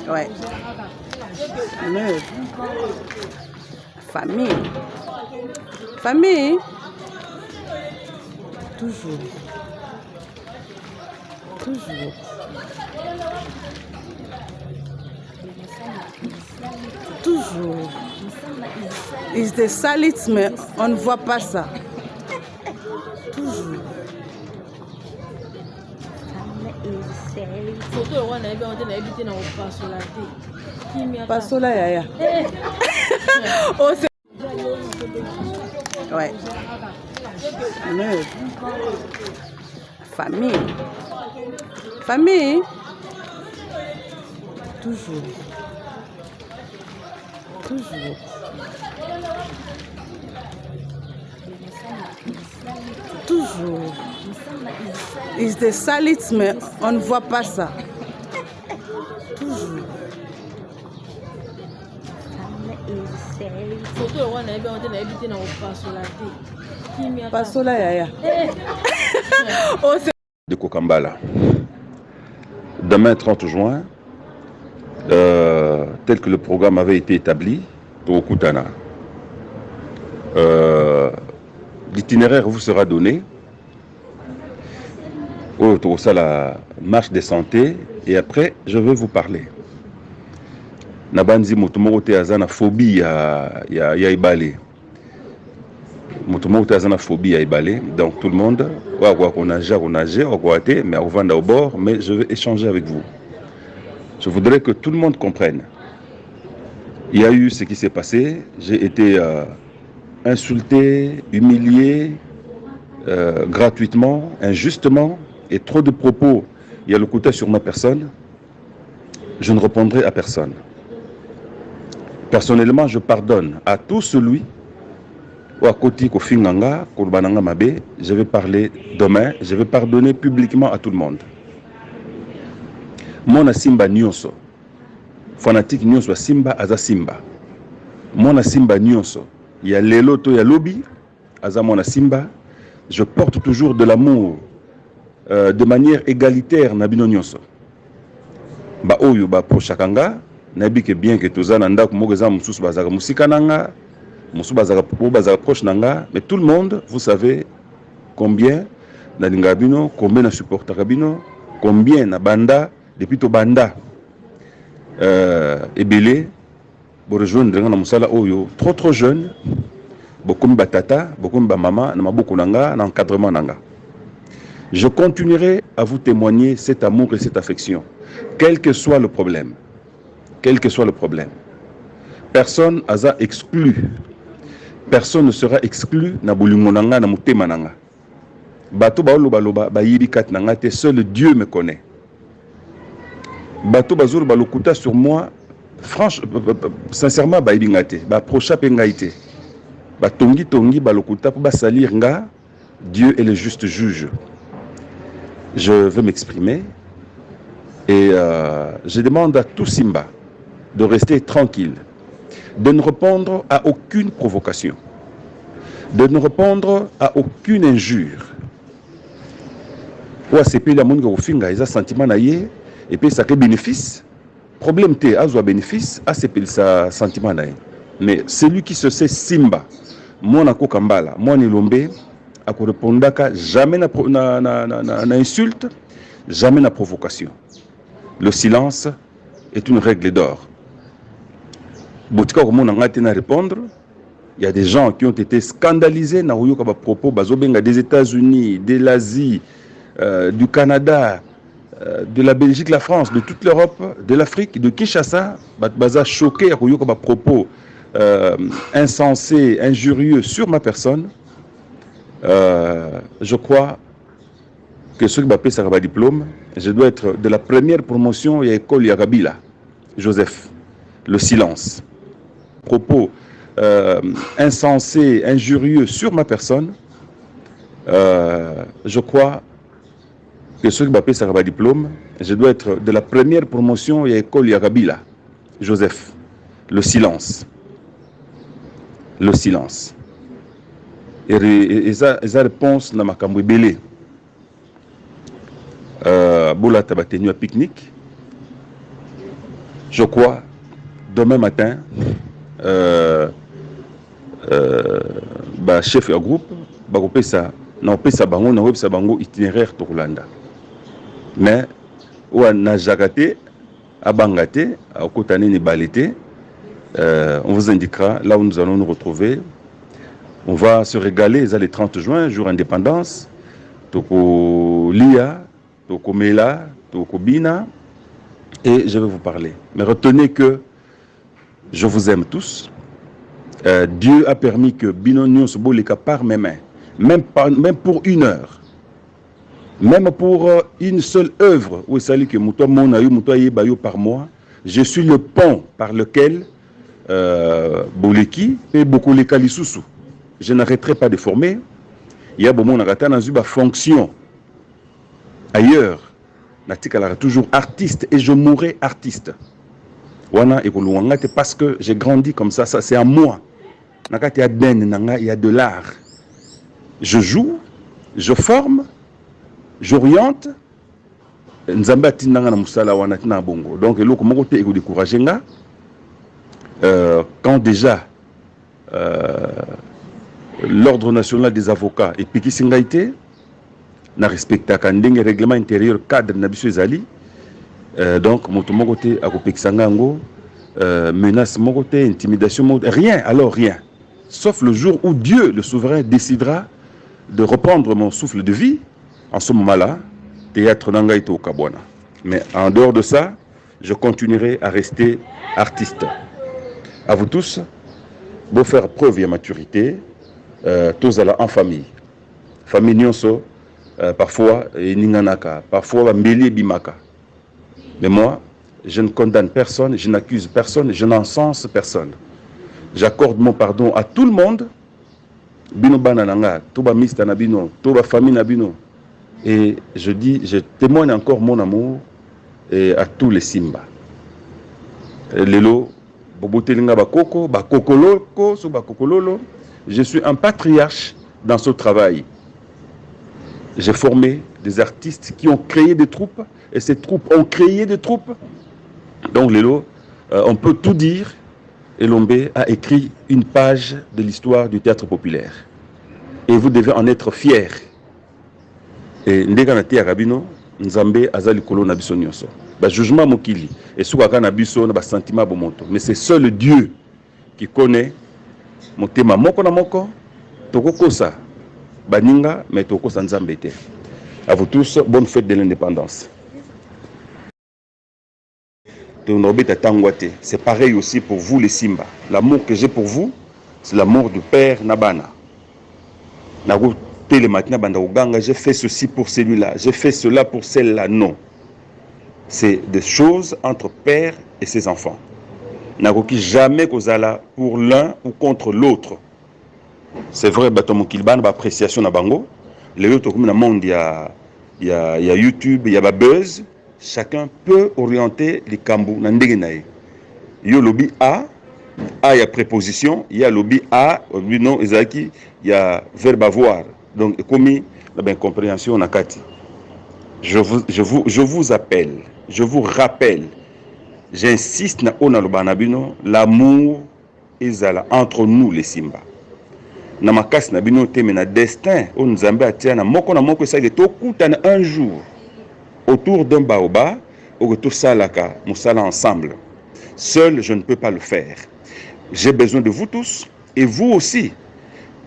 Ouais. Mais... Famille. Famille. Toujours. Toujours. Toujours. Ils se salitent, mais on ne voit pas ça. Toujours. Pasola yaya. Oh, c'est... Ouais. Mais... Famille. Famille. Toujours. Toujours. Toujours. Ils se salitent, mais on ne voit pas ça. Toujours. Pasola yaya. Oh, c'est... De Kokambala. Demain 30 juin, tel que le programme avait été établi pour Okutana, l'itinéraire vous sera donné autour de la marche des santé et après je vais vous parler. Nabanzi mutumo te azana phobie ya ibale. Mutumo te azana phobie ya ibale. Donc tout le monde on nager, mais on va au bord, mais je vais échanger avec vous. Je voudrais que tout le monde comprenne. Il y a eu ce qui s'est passé. J'ai été insulté, humilié, gratuitement, injustement, et trop de propos. Il y a le côté sur ma personne. Je ne répondrai à personne. Personnellement, je pardonne à tout celui ou à côté Kofinganga, Kurbananga Mabe. Je vais parler demain. Je vais pardonner publiquement à tout le monde. Mona Simba Nyonso. Fanatique Nyonso Simba Aza Simba. Mona Simba Nyonso. Il y a Leloto, il y a Lobby. Aza Mona Simba. Je porte toujours de l'amour de manière égalitaire Nabino Nyonso. Ba Oyo, ba Prochakanga. Nabi que bien que tous nanda kumogeza mususu bazaka musika nanga, mususu bazaka proche nanga, mais tout le monde, vous savez combien na lingabino, combien na supporta kabino, combien na banda depuis to banda ebele bo rejoindre na musala oyo trop jeune, beaucoup batata, beaucoup mama na maboko nanga na encadrement nanga. Je continuerai à vous témoigner cet amour et cette affection, quel que soit le problème. Quel que soit le problème. Personne n'a exclu. Personne ne sera exclu na bolingonanga na mutema nanga. Bato baoloba loba ba yibikat nanga te, seul Dieu me connaît. Bato bazur balokuta sur moi, franchement, sincèrement ba yibingate, ba procha pengaite. Ba tongi balokuta pour ba salir nga, Dieu est le juste juge. Je veux m'exprimer et je demande à tout Simba de rester tranquille, de ne répondre à aucune provocation, de ne répondre à aucune injure. Ou à ces pays, la monde qui a un sentiment naïe, et puis ça fait bénéfice. Problème T, à un bénéfice, à ces pays, ça sentiment naïe. Mais celui qui se sait Simba, moi na Kokambala, moi Nilombe, à quoi répondre jamais na insulte, jamais na provocation. Le silence est une règle d'or. Répondre, il y a des gens qui ont été scandalisés na propos des États-Unis, de l'Asie, du Canada, de la Belgique, la France, de toute l'Europe, de l'Afrique, de Kinshasa, baza choqué à propos insensés, injurieux sur ma personne. Je crois que ceux qui m'appellent ça un diplôme, je dois être de la première promotion et école Yagabila, Joseph, le silence. Propos insensés, injurieux sur ma personne, je crois que ceux qui m'appellent ça un diplôme, je dois être de la première promotion et école Yagabila, Joseph, le silence. Le silence. Et sa réponse n'a pas belé. Bola taba tenu à pique-nique. Je crois, demain matin, chef de groupe, ça bango itinéraire Tokulanda. Mais, ou na jagate, abangate, à côté ni balité, on vous indiquera là où nous allons nous retrouver. On va se régaler, les 30 juin, jour indépendance. Toko Lia, Toko Mela, Toko Bina, et je vais vous parler. Mais retenez que je vous aime tous. Dieu a permis que Binonion se bolika par mes mains, même pour 1 heure, même pour une seule œuvre, où il que Moutoua Monayu, Moutoua Yebayo par mois, je suis le pont par lequel Boleki et beaucoup les Kalisusu. Je n'arrêterai pas de former. Il y a beaucoup de fonction ailleurs. Je toujours artiste et je mourrai artiste. Parce que j'ai grandi comme ça, ça c'est à moi. Il y a de l'art. Je joue, je forme, j'oriente. Donc, quand déjà l'ordre national des avocats et Piki Singaïté n'a respecté le règlement intérieur cadre Nabiso Ezali, donc mon côté à Kopeksangango, menace mon côté, intimidation, rien, alors rien. Sauf le jour où Dieu, le souverain, décidera de reprendre mon souffle de vie. En ce moment-là, théâtre Nangaïto au Kabwana. Mais en dehors de ça, je continuerai à rester artiste. À vous tous, beau faire preuve de maturité, tous en famille. Famille Nyonso, parfois Ninganaka, parfois Mbeli Bimaka. Mais moi, je ne condamne personne, je n'accuse personne, je n'encense personne. J'accorde mon pardon à tout le monde. Bino banananga, toba mista nabino, toba famille nabino. Et je dis, je témoigne encore mon amour à tous les Simba. Lelo, bobotelinga bakoko, bakokoloko, so bakokololo. Je suis un patriarche dans ce travail. J'ai formé des artistes qui ont créé des troupes et ces troupes ont créé des troupes. Donc Lelo, on peut tout dire. Elombe a écrit une page de l'histoire du théâtre populaire. Et vous devez en être fiers. Et Ndeganati Arabino, Nzambe Azali Kolo Nabiso Nyonso. Ba jugement mokili. Et soukaka Nabiso na ba sentiment bomoto. Mais c'est seul Dieu qui connaît motema moko na moko. Toko kosa. Baninga, mais toko sa Nzambe te. À vous tous, bonne fête de l'indépendance. C'est pareil aussi pour vous les Simba. L'amour que j'ai pour vous, c'est l'amour du père Nabana. J'ai fait ceci pour celui-là, j'ai fait cela pour celle-là. Non. C'est des choses entre père et ses enfants. Nagoki jamais kozala pour l'un ou contre l'autre. C'est vrai, batomo kilban ba appréciation na bango. Les autres comme dans le monde il y a YouTube, il y a buzz. Chacun peut orienter les kambou na ndenge na ye. Yo lobby A y a préposition, il y a lobby A, lobby non ezaki, il y a verbe avoir. Donc comme la ben compréhension na kati. Je vous appelle, je vous rappelle. J'insiste na ona lobanabino, l'amour ezala entre nous les Simba. Na makasi na bino te na destin on Nzambe atia na moko esaki to kutana un jour. Autour d'un baobab, au retour salaka, moussala ensemble. Seul, je ne peux pas le faire. J'ai besoin de vous tous et vous aussi.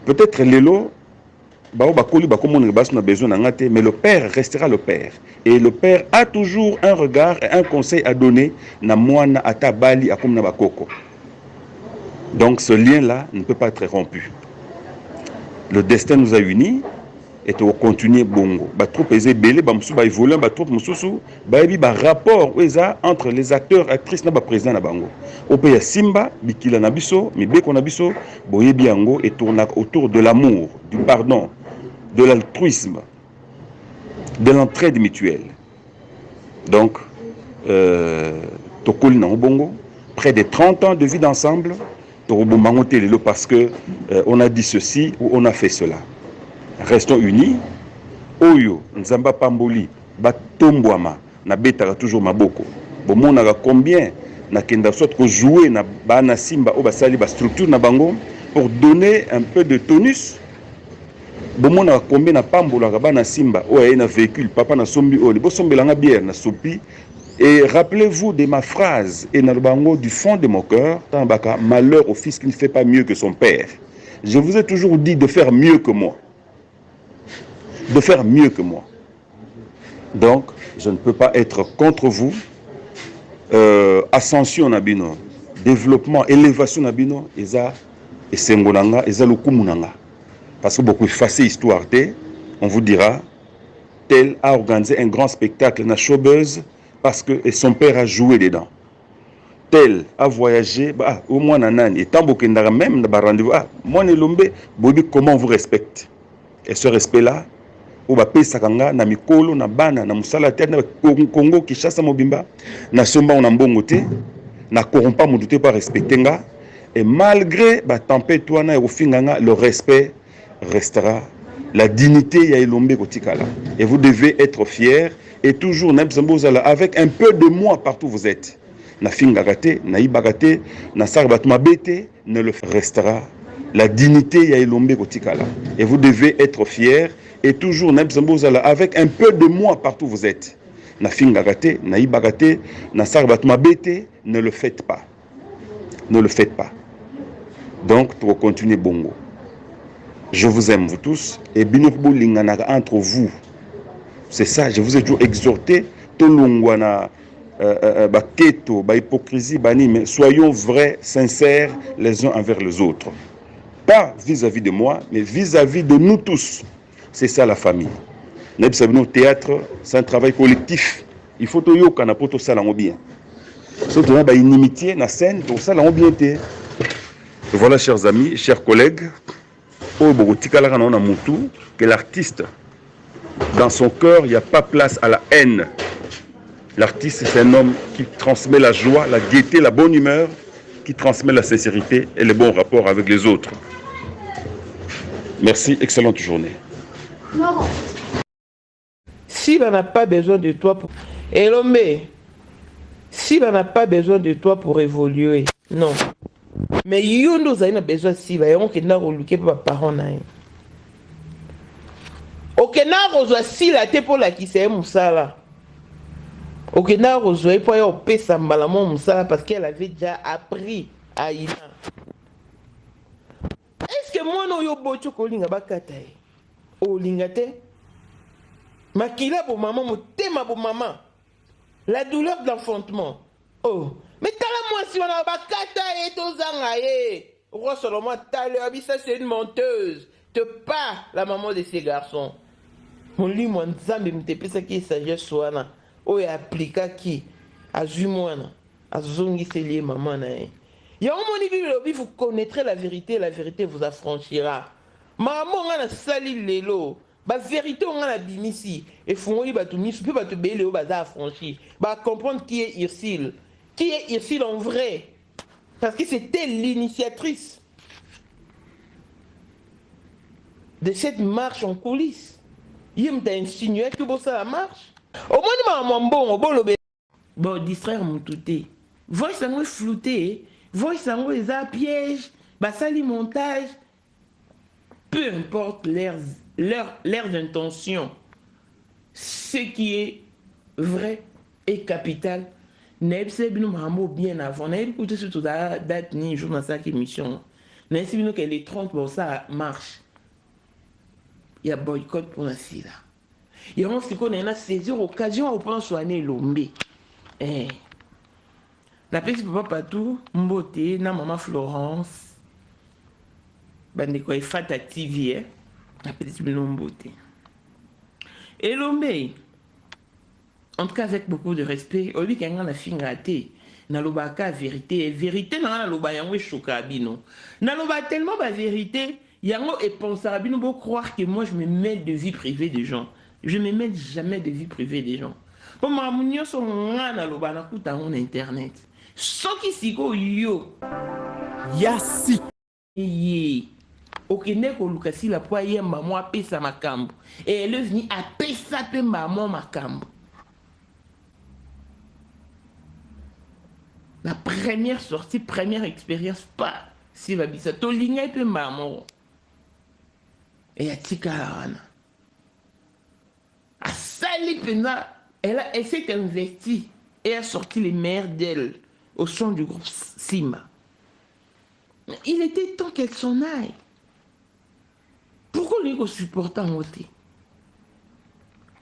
Peut-être l'élo, baobab koli bakomon rebas n'a besoin d'angate, mais le père restera le père. Et le père a toujours un regard et un conseil à donner na moana atabali akom na bakoko. Donc ce lien-là ne peut pas être rompu. Le destin nous a unis. Et tu continuer bongo. Ba troupe ezé belé ba musu ba évoluer ba troupe mususu ba yebi ba rapport entre les acteurs actrices na ba président na bango. Ope ya Simba bikila na biso, mibeko na biso boyebi yango et tourne autour de l'amour, du pardon, de l'altruisme, de l'entraide mutuelle. Donc tokoli na bongo, près de 30 ans de vie d'ensemble, torobombango telelo parce que on a dit ceci ou on a fait cela. Restons unis. Oyo, Nzamba Pamboli, Batombwama, Nabetara toujours Maboko. Bomonaka combien na kenda soit ko jouer na bana simba o basali ba structure na bango pour donner un peu de tonus. Bomona combien na pambola bana simba o na véhicule papa na sombi o bo sombelanga bière na sopi. Et rappelez-vous de ma phrase et na bango du fond de mon cœur, tambaka malheur au fils qui ne fait pas mieux que son père. Je vous ai toujours dit de faire mieux que moi. De faire mieux que moi. Donc, je ne peux pas être contre vous. Ascension nabino, développement, élévation nabino, eza esengolanga, eza lokumunanga. Parce que beaucoup effacé histoire, on vous dira, tel a organisé un grand spectacle na showbuzz parce que son père a joué dedans. Tel a voyagé, bah, au moins nanani, et tant bokendara même na rendez-vous, ah, moi nelombe, bobi comment on vous respecte. Et ce respect-là, ou ba pesa kanga na mikolo na bana na musala te na Congo Kinshasa mobimba na somba on mbongo te na corrompa mutu pas respecter nga et malgré ba tempête wana e ofinganga le respect restera, la dignité ya elombe kotikala et vous devez être fiers et toujours n'abzambozala avec un peu de moi partout où vous êtes na fingagate na ibagate na sarbatuma bete ne le restera, la dignité ya elombe kotikala et vous devez être fiers et toujours avec un peu de moi partout où vous êtes. Na fingagate, na ibagate, na sarbatuma bete, ne le faites pas. Ne le faites pas. Donc, pour continuer bongo. Je vous aime vous tous et binokbo linganaga entre vous. C'est ça, je vous ai toujours exhorté tolongwana ba keto, ba hypocrisie, bani, mais soyons vrais, sincères les uns envers les autres. Pas vis-à-vis de moi, mais vis-à-vis de nous tous. C'est ça la famille. Nous théâtre, c'est un travail collectif. Il faut que nous ayons pour ça bien. Surtout une inimitié, na scène, pour ça bien. Voilà, chers amis, chers collègues, que l'artiste, dans son cœur, il n'y a pas place à la haine. L'artiste, c'est un homme qui transmet la joie, la gaieté, la bonne humeur, qui transmet la sincérité et les bons rapports avec les autres. Merci, excellente journée. Si on n'a pas besoin de toi pour... Elombe, si on n'a pas besoin de toi pour évoluer, non. Mais yondo nous avons besoin si va on que n'a reluqué par parents na. Ok n'a rejoint si la te pour la qui c'est musala. Ok n'a rejoint pour y opé sambalamon musala parce qu'elle avait déjà appris à Ina. Est-ce que moi no yo bocho ko linga bakata e? O lingate? Makila pour maman, mon thème pour maman. La douleur de l'enfantement. Oh, mais t'as la moi si on a bakata et tozangaye. Roi Solomon, ça c'est une menteuse. Te pas la maman de ces garçons. Mon lit, mon zambe, me te ça qui est sagesse soana. Oh, et applica qui? A Zumwana. A Zongi, c'est lié maman. Il y a un moment où vous connaîtrez la vérité vous affranchira. Maman, on a sali l'élo. La vérité, on a la bimisi. Et Fongoli Batoumis, peut pas te bailler au bazar affranchi. Bah, comprendre qui est Ursule. Qui est Ursule en vrai. Parce que c'était l'initiatrice de cette marche en coulisses. Il m'a insinué que ça la marche. Au moins, bon, distraire mon touté. Voice sango flouté. Voice sango les a piège. Bah, sali montage. Peu importe leurs intentions, ce qui est vrai et capital, n'est bien avant. N'a écouté surtout la date ni jour dans cette émission. N'a pas que les 30 pour ça marche. Il y a boycott pour la sida. Il y a un ce qu'on a saisi occasion au plan soigner l'ombe. La petite papa partout, Mbote, na maman Florence. Bandeko est fat activé, la petite Mbote. Et l'ombe, en tout cas avec beaucoup de respect, au lieu qu'il y a un film raté, na lobaka vérité, vérité na loba yango chokabino. Na loba tellement ba vérité, yango est pensable beau croire que moi je me mêle de vie privée des gens. Je me mêle jamais de vie privée des gens. Comme mamunyo so ngana loba na kuta on internet. Soki siko yo. Yasi. Yé. Okende ko lukasi la po yemba mo apesa makambo. Et elle est venue apesa pe maman makambo. La première sortie, première expérience, pas si va bisa. To linga pe maman. Et ya tika wana. A sali pena, elle s'est investie et a sorti les meilleurs d'elle au sein du groupe Simba. Il était temps qu'elle s'en aille. Pourquoi les gens supportent en côté?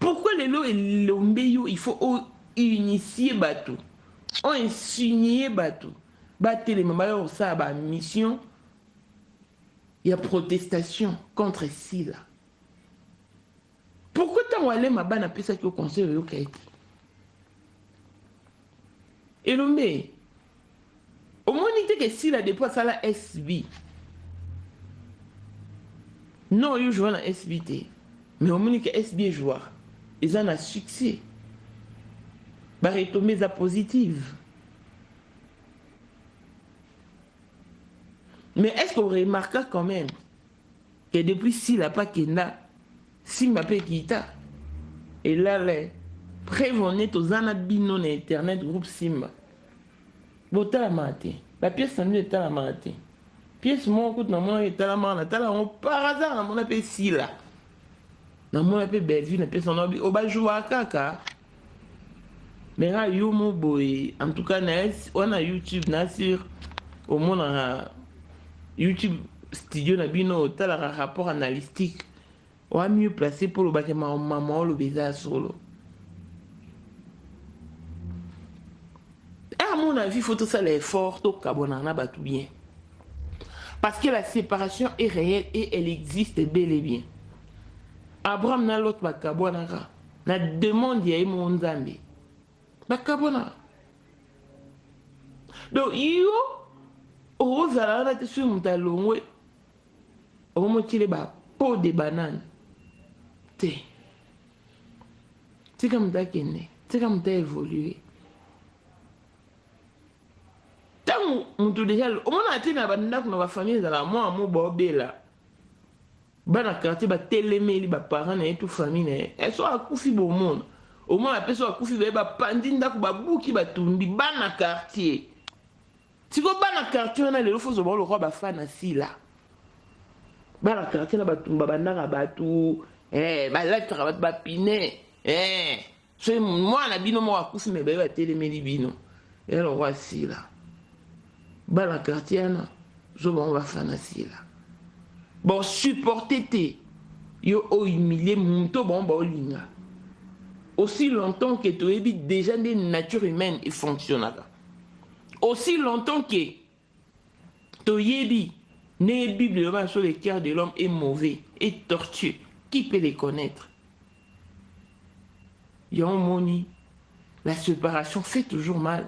Pourquoi les lots et l'ombeyo, il faut initier bateau? On insigne bateau. Battre les mamans, ça a mission. Il y a protestation contre Sila. Pourquoi tant aller ma banne appelle ça au conseil au Kaiti? Et l'homme, au moins il dit que Sila dépose à la SB. Non, il joue à la SBT. Mais au moins il dit que SB joueur. Ils ont un succès. Bah, retomber ça positive. Mais est-ce qu'on remarque quand même que depuis s'il n'a pas Kenda, s'il m'a pas quitté, et là, les prévenez aux anabino internet groupe Simba. Bota la maté. La pièce s'en est à la maté. Pièce mon coup de maman est à la main. On par hasard, on appelle Sila. On appelle Belleville, on appelle son nom. On va jouer à Kaka. Mais là, Yomo Boy, en tout cas, on a YouTube, sur au monde YouTube studio Nabino, tel un rapport analytique. On a mieux placé pour le bâtiment maman, le baiser solo. Et à mon avis, il faut tout ça l'effort, tout cabonana tout bien. Parce que la séparation est réelle et elle existe bel et bien. Abraham n'a l'autre bakabonara. La demande y a eu mon Zambie. Bakabonara. Donc, yo, au zala te sur mon talon, au moment qu'il est peau de banane. C'est comme ça qu'il est. C'est comme ça évolué. Tant on te déjà, au moment où on a ma famille dans la moi, mon bobé là. Bana quartier, télémé, les parents et toute famille, elles sont à coufi au monde. Au moins la personne a coufi, pandine, bouki, tundi, bana quartier. Si vous avez un quartier, on a les choses au roi bafana si là. Bana quartier, là, tumba bandara batou, là, tu vas bapiner, c'est moi, la bino, moi, coufi, mais bah, télémé, bino. Et le roi si là. Bana quartier, je vais bafana si là. Bon, supportez-te. Yo, humilié, monto, bon, bah, linga. Aussi longtemps que tu es déjà des natures humaines et fonctionnelles. Aussi longtemps que Toyebi, né biblement sur le cœur de l'homme, est mauvais, est tortueux, qui peut les connaître? Yomoni, la séparation fait toujours mal.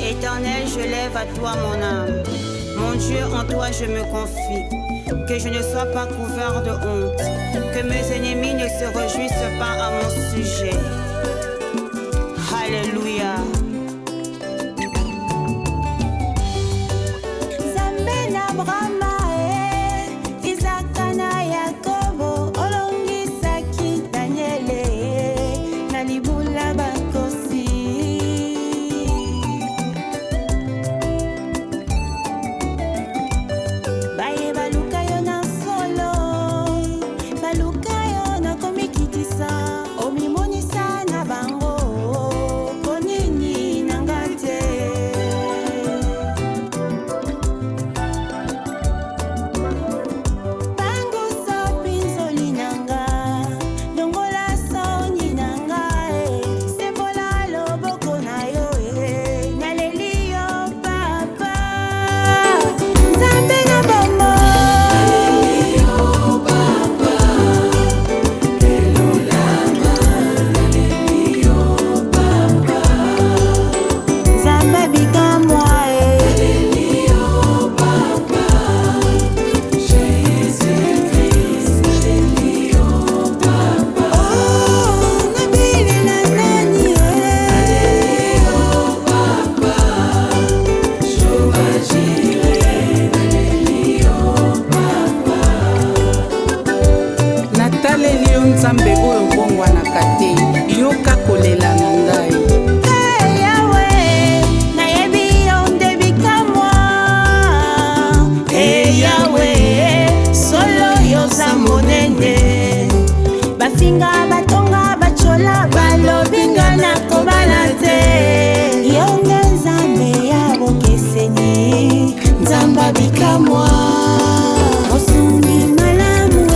Éternel, je lève à toi mon âme. Mon Dieu, en toi je me confie. Que je ne sois pas couvert de honte. Que mes ennemis ne se réjouissent pas à mon sujet. Alléluia. Nzambe oyo bongwa na kate. baninga batonga bachola balobinga na kobala te. Yonga nzambe ya bokeseni nzamba bikamwa osungi malamu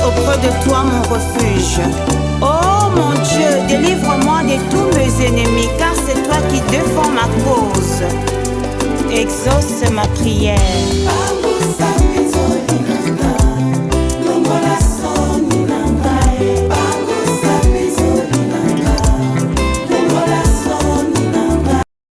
auprès de toi mon refuge. Oh mon Dieu, délivre-moi de tous mes ennemis, car c'est toi qui défends ma cause. Exauce ma prière.